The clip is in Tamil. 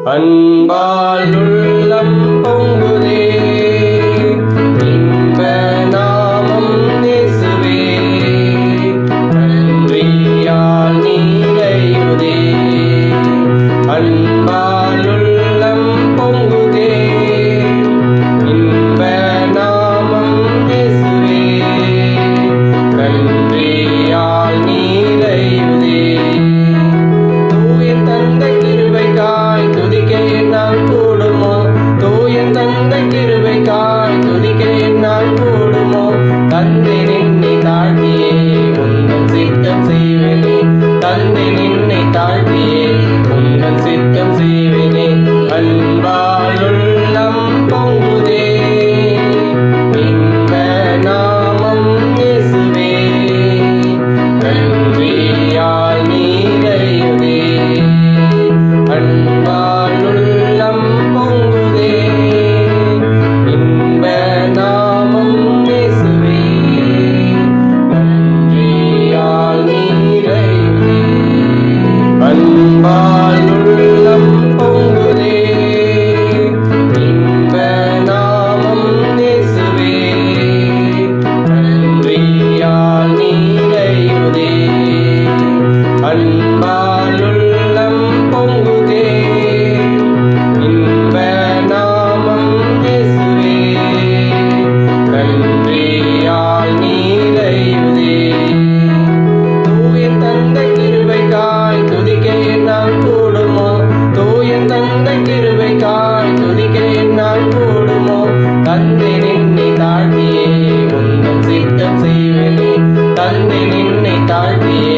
அன்பால் உள்ளம் பொங்குதே இன்ப நாமம் இயேசுவே நன்றியால் நிறையுதே அன்பால் உள்ளம் பொங்குதே இன்ப நாமம் இயேசுவே நன்றியால் நிறையுதே தூயன் தந்த கிருபைக்காய் துதிக்க என்னால் கூடுமோ தூயன் தந்த கிருபைக்காய் துதிக்க என்னால் கூடுமோ தந்தை நின்னை தாழ்த்தியே உந்தன் சித்தம் செய்வேனே தந்தை நின்னை தாழ்த்தியே உந்தன் சித்தம் செய்வேனே அன்பால் உள்ளம் பொங்குதே இன்ப நாமம் இயேசுவே நன்றியால் நிறையுதே அன்பால் உள்ளம் பொங்குதே இன்ப நாமம் இயேசுவே நன்றியால் நிறையுதே அன்பால் உள்ளம் பொங்குதே இன்ப நாமம் இயேசுவே நன்றியால் நிறையுதே அன்பால் உள்ளம் பொங்குதே இன்ப நாமம் இயேசுவே நன்றியால் நிறையுதே தூயன் தந்த கிருபைக்காய் துதிக்க என்னால் கூடுமோ தூயன் தந்த கிருபைக்காய் துதிக்க என்னால் கூடுமோ தந்தை நின்னை தாழ்த்தியே உந்தன் சித்தம் செய்வேனே தந்தை நின்னை தாழ்த்தியே